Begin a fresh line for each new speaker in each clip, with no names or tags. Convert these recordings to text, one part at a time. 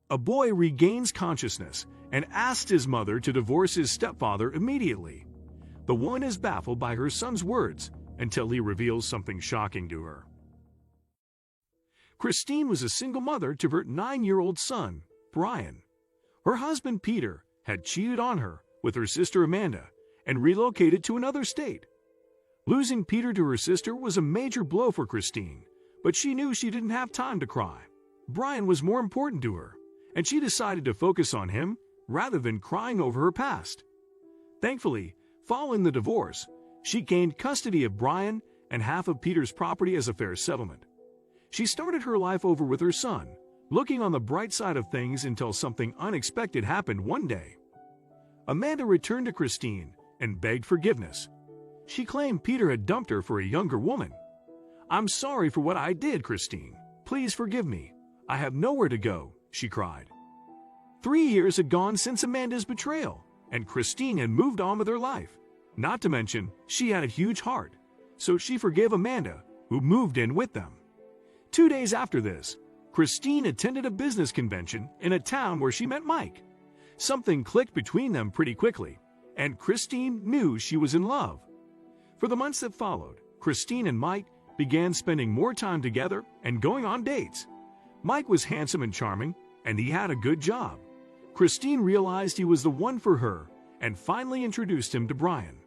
A boy regains consciousness and asks his mother to divorce his stepfather immediately. The woman is baffled by her son's words until he reveals something shocking to her. Christine was a single mother to her 9-year-old son, Brian. Her husband, Peter, had cheated on her with her sister Amanda and relocated to another state. Losing Peter to her sister was a major blow for Christine, but she knew she didn't have time to cry. Brian was more important to her, and she decided to focus on him rather than crying over her past. Thankfully, following the divorce, she gained custody of Brian and half of Peter's property as a fair settlement. She started her life over with her son, looking on the bright side of things until something unexpected happened one day. Amanda returned to Christine and begged forgiveness. She claimed Peter had dumped her for a younger woman. "I'm sorry for what I did, Christine. Please forgive me. I have nowhere to go," she cried. 3 years had gone since Amanda's betrayal, and Christine had moved on with her life. Not to mention, she had a huge heart, so she forgave Amanda, who moved in with them. 2 days after this, Christine attended a business convention in a town where she met Mike. Something clicked between them pretty quickly, and Christine knew she was in love. For the months that followed, Christine and Mike began spending more time together and going on dates. Mike was handsome and charming, and he had a good job. Christine realized he was the one for her and finally introduced him to Brian.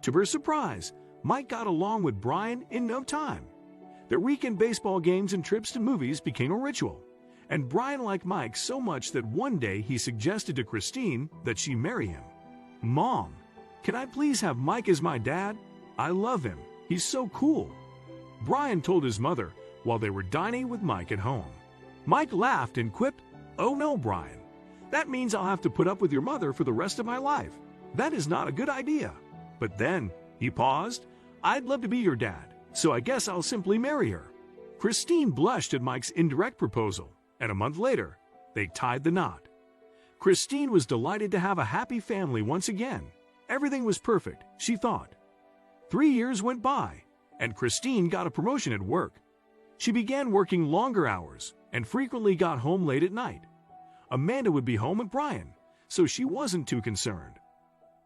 To her surprise, Mike got along with Brian in no time. Their weekend baseball games and trips to movies became a ritual, and Brian liked Mike so much that one day he suggested to Christine that she marry him. "Mom, can I please have Mike as my dad? I love him. He's so cool." Brian told his mother while they were dining with Mike at home. Mike laughed and quipped, "Oh no, Brian. That means I'll have to put up with your mother for the rest of my life. That is not a good idea." But then he paused. "I'd love to be your dad, so I guess I'll simply marry her." Christine blushed at Mike's indirect proposal, and a month later, they tied the knot. Christine was delighted to have a happy family once again. Everything was perfect, she thought. 3 years went by, and Christine got a promotion at work. She began working longer hours and frequently got home late at night. Amanda would be home with Brian, so she wasn't too concerned.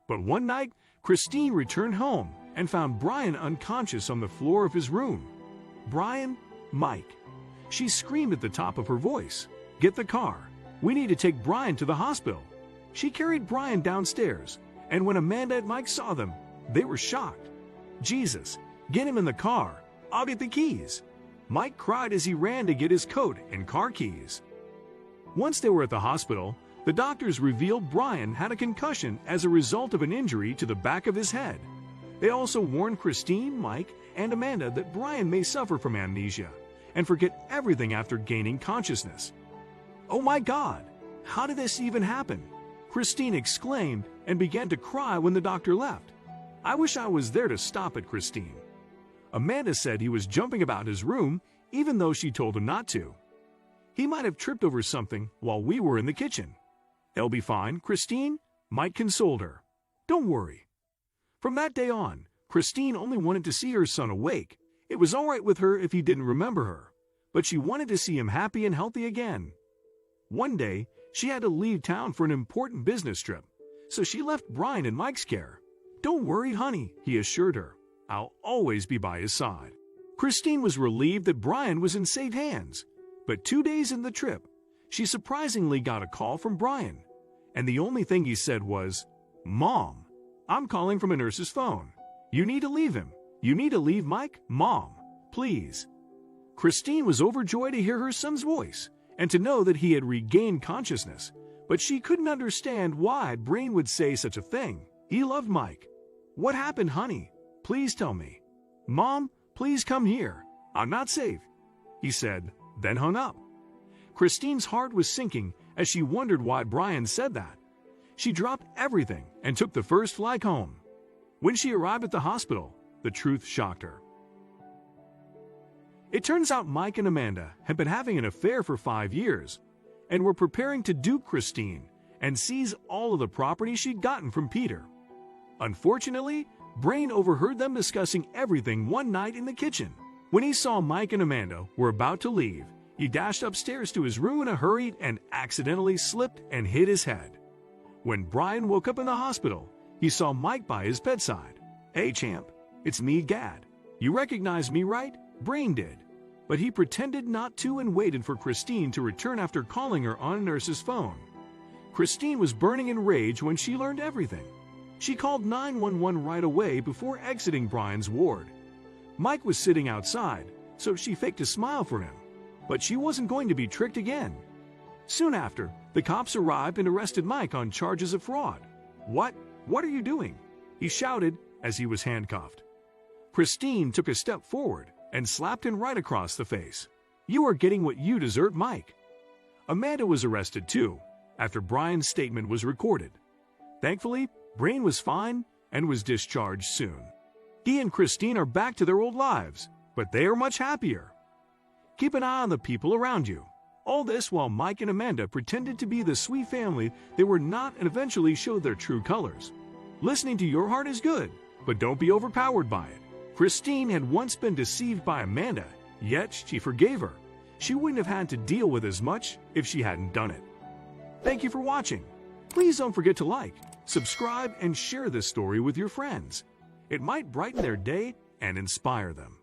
But one night, Christine returned home and found Brian unconscious on the floor of his room. "Brian, Mike." She screamed at the top of her voice, "Get the car. We need to take Brian to the hospital." She carried Brian downstairs, and when Amanda and Mike saw them, they were shocked. "Jesus, get him in the car. I'll get the keys." Mike cried as he ran to get his coat and car keys. Once they were at the hospital, the doctors revealed Brian had a concussion as a result of an injury to the back of his head. They also warned Christine, Mike, and Amanda that Brian may suffer from amnesia and forget everything after gaining consciousness. "Oh my God, how did this even happen?" Christine exclaimed and began to cry when the doctor left. "I wish I was there to stop it, Christine." Amanda said he was jumping about his room even though she told him not to. "He might have tripped over something while we were in the kitchen." "It'll be fine, Christine," Mike consoled her. "Don't worry." From that day on, Christine only wanted to see her son awake. It was all right with her if he didn't remember her, but she wanted to see him happy and healthy again. One day, she had to leave town for an important business trip, so she left Brian in Mike's care. "Don't worry, honey," he assured her. "I'll always be by his side." Christine was relieved that Brian was in safe hands, but 2 days in the trip, she surprisingly got a call from Brian, and the only thing he said was, "Mom, I'm calling from a nurse's phone. You need to leave him. You need to leave Mike, Mom, please." Christine was overjoyed to hear her son's voice and to know that he had regained consciousness, but she couldn't understand why Brian would say such a thing. He loved Mike. "What happened, honey? Please tell me." "Mom, please come here. I'm not safe," he said, then hung up. Christine's heart was sinking as she wondered why Brian said that. She dropped everything and took the first flight home. When she arrived at the hospital, the truth shocked her. It turns out Mike and Amanda had been having an affair for 5 years and were preparing to dupe Christine and seize all of the property she'd gotten from Peter. Unfortunately, Brian overheard them discussing everything one night in the kitchen. When he saw Mike and Amanda were about to leave, He dashed upstairs to his room in a hurry and accidentally slipped and hit his head. When Brian woke up in the hospital, he saw Mike by his bedside. "Hey, champ, it's me, Gad. You recognize me, right?" Brain did. But he pretended not to and waited for Christine to return after calling her on a nurse's phone. Christine was burning in rage when she learned everything. She called 911 right away before exiting Brian's ward. Mike was sitting outside, so she faked a smile for him. But she wasn't going to be tricked again. Soon after, the cops arrived and arrested Mike on charges of fraud. "What? What are you doing?" he shouted as he was handcuffed. Christine took a step forward and slapped him right across the face. "You are getting what you deserve, Mike." Amanda was arrested too, after Brian's statement was recorded. Thankfully, Brain was fine and was discharged soon. He and Christine are back to their old lives, but they are much happier. Keep an eye on the people around you. All this while Mike and Amanda pretended to be the sweet family they were not and eventually showed their true colors. Listening to your heart is good, but don't be overpowered by it. Christine had once been deceived by Amanda, yet she forgave her. She wouldn't have had to deal with as much if she hadn't done it. Thank you for watching. Please don't forget to like, subscribe, and share this story with your friends. It might brighten their day and inspire them.